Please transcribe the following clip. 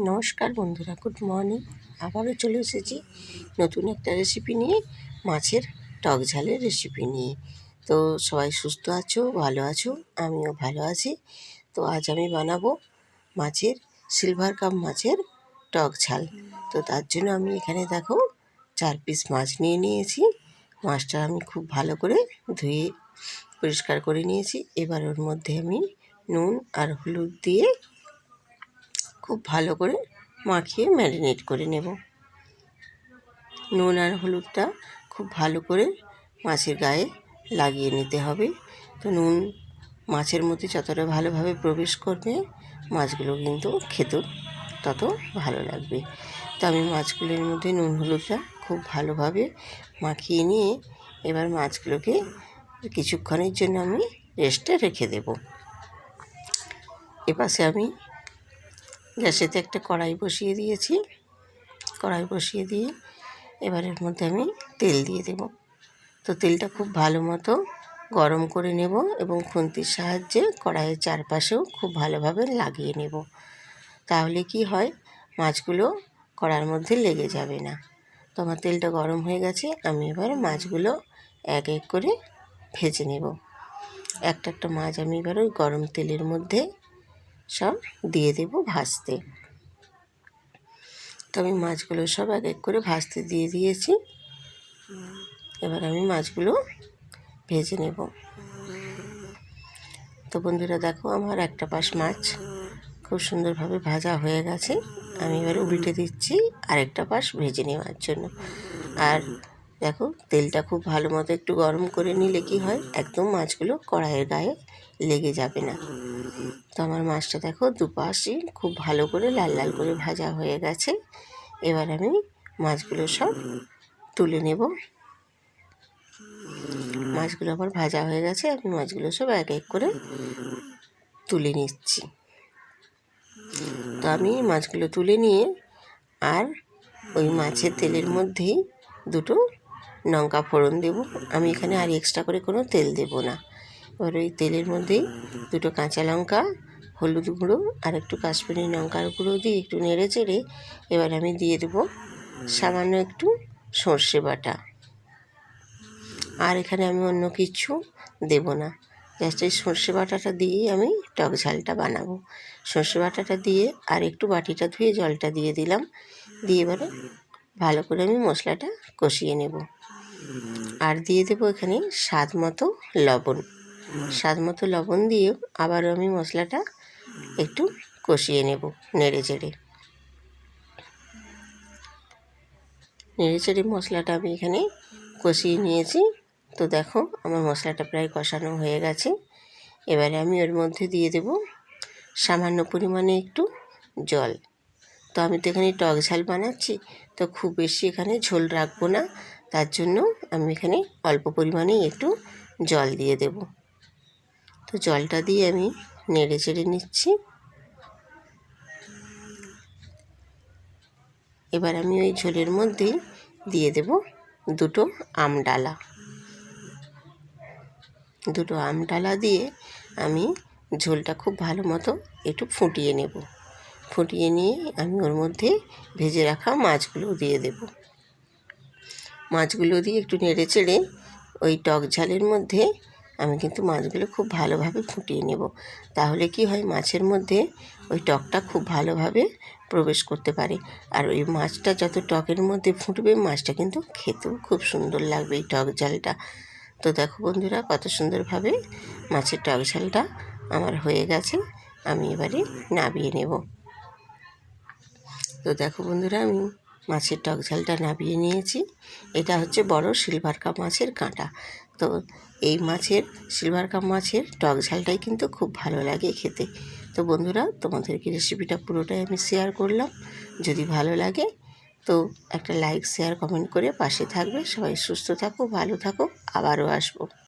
নমস্কার বন্ধুরা, good morning. আবারও চলে এসেছি নতুন একটা রেসিপি নিয়ে, মাছের টক ঝালের রেসিপি নিয়ে। তো সবাই সুস্থ আছো, ভালো আছো, আমিও ভালো আছি। তো আজ আমি বানাবো সিলভার কাপ মাছের টক ঝাল। তো তার জন্য আমি এখানে দেখো 4 পিস মাছ নিয়ে নিয়েছি। মাছটা আমি খুব ভালো করে ধুয়ে পরিষ্কার করে নিয়েছি। এবার ওর মধ্যে আমি নুন আর হলুদ দিয়ে খুব ভালো করে মাখিয়ে ম্যারিনেট করে নেব। নুন আর হলুদটা খুব ভালো করে মাছের গায়ে লাগিয়ে নিতে হবে। তো নুন মাছের মধ্যে যতটা ভালোভাবে প্রবেশ করবে, মাছগুলো কিন্তু খেতেও তত ভালো লাগবে। তো আমি মাছগুলোর মধ্যে নুন হলুদটা খুব ভালোভাবে মাখিয়ে নিয়ে এবার মাছগুলোকে কিছুক্ষণের জন্য আমি রেস্টে রেখে দেব। এপাশে আমি গ্যাসেতে একটা কড়াই বসিয়ে দিয়েছি। কড়াই বসিয়ে দিয়ে এবার এর মধ্যে আমি তেল দিয়ে দেব। তো তেলটা খুব ভালো মতো গরম করে নেব এবং খুন্তির সাহায্যে কড়াইয়ের চারপাশেও খুব ভালোভাবে লাগিয়ে নেব। তাহলে কি হয়, মাছগুলো কড়ার মধ্যে লেগে যাবে না। তো আমার তেলটা গরম হয়ে গেছে, আমি এবার মাছগুলো এক এক করে ভেজে নেব। একটা একটা মাছ আমি এবার ওই গরম তেলের মধ্যে সব দিয়ে দেব ভাজতে। তো আমি মাছগুলো সব এক এক করে ভাজতে দিয়ে দিয়েছি। এবার আমি মাছগুলো ভেজে নেব। তো বন্ধুরা দেখো, আমার একটা পাশ মাছ খুব সুন্দরভাবে ভাজা হয়ে গেছে। আমি এবার উল্টে দিচ্ছি আরেকটা পাশ ভেজে নেওয়ার জন্য। আর দেখো, তেলটা খুব ভালো মতো একটু গরম করে নিলে কি হয়, একদম মাছগুলো কড়াইয়ের গায়ে লেগে যাবে না। তো আমার মাছটা দেখো দুপাশই খুব ভালো করে লাল লাল করে ভাজা হয়ে গেছে। এবার আমি মাছগুলো সব তুলে নেব। মাছগুলো আবার ভাজা হয়ে গেছে, আমি মাছগুলো সব এক এক করে তুলে নিচ্ছি। তো আমি মাছগুলো তুলে নিয়ে আর ওই মাছের তেলের মধ্যেই দুটো লঙ্কা ফোড়ন দেব। আমি এখানে আর এক্সট্রা করে কোনো তেল দেব না। এবার ওই তেলের মধ্যেই দুটো কাঁচা লঙ্কা, হলুদ গুঁড়ো আর একটু কাশ্মীরি লঙ্কার গুঁড়ো দিয়ে একটু নেড়ে চেড়ে এবার আমি দিয়ে দেবো সামান্য একটু সর্ষে বাটা। আর এখানে আমি অন্য কিছু দেব না, জাস্ট এই সর্ষে বাটাটা দিয়েই আমি টক ঝালটা বানাবো। সর্ষে বাটাটা দিয়ে আর একটু বাটিটা ধুয়ে জলটা দিয়ে দিলাম। দিয়ে এবারে ভালো করে আমি মশলাটা কষিয়ে নেব। আর দিয়ে দেবো এখানে স্বাদ মতো লবণ। স্বাদ মতো লবণ দিয়ে আবারও আমি মশলাটা একটু কষিয়ে নেব নেড়ে চেড়ে। নেড়ে চেড়ে মশলাটা আমি এখানে কষিয়ে নিয়েছি। তো দেখো, আমার মশলাটা প্রায় কষানো হয়ে গেছে। এবারে আমি ওর মধ্যে দিয়ে দেব সামান্য পরিমাণে একটু জল। তো আমি তো এখানে টক ঝাল বানাচ্ছি, তো খুব বেশি এখানে ঝোল রাখবো না। তার জন্য আমি এখানে অল্প পরিমাণেই একটু জল দিয়ে দেব। তো জলটা দিয়ে আমি নেড়ে চেড়ে নিচ্ছি। এবার আমি ওই ঝোলের মধ্যেই দিয়ে দেব দুটো আমডালা। দুটো আমডালা দিয়ে আমি ঝোলটা খুব ভালো মতো একটু ফুটিয়ে নেব। ফুটিয়ে নিয়ে আমি ওর মধ্যে ভেজে রাখা মাছগুলো দিয়ে দেব। মাছগুলো দিয়ে একটু নেড়ে চেড়ে ওই টক ঝালের মধ্যে আমি কিন্তু মাছগুলো খুব ভালোভাবে ফুটিয়ে নেব। তাহলে কি হয়, মাছের মধ্যে ওই টকটা খুব ভালোভাবে প্রবেশ করতে পারে। আর ওই মাছটা যত টকের মধ্যে ফুটবে, মাছটা কিন্তু খেতেও খুব সুন্দর লাগবে এই টক ঝালটা। তো দেখো বন্ধুরা, কত সুন্দরভাবে মাছের টক ঝালটা আমার হয়ে গেছে। আমি এবারে নামিয়ে নেব। তো দেখো বন্ধুরা, আমি মাছের টক ঝালটা নামিয়ে নিয়েছি। এটা হচ্ছে বড় সিলভার কাপ মাছের কাঁটা। তো এই সিলভার কাপ মাছের টক ঝালটাই কিন্তু খুব ভালো লাগে খেতে। তো বন্ধুরা, তোমাদেরকে রেসিপিটা পুরোটাই আমি শেয়ার করলাম। যদি ভালো লাগে তো একটা লাইক, শেয়ার, কমেন্ট করে পাশে থাকবে। সবাই সুস্থ থাকো, ভালো থাকো, আবারও আসবো।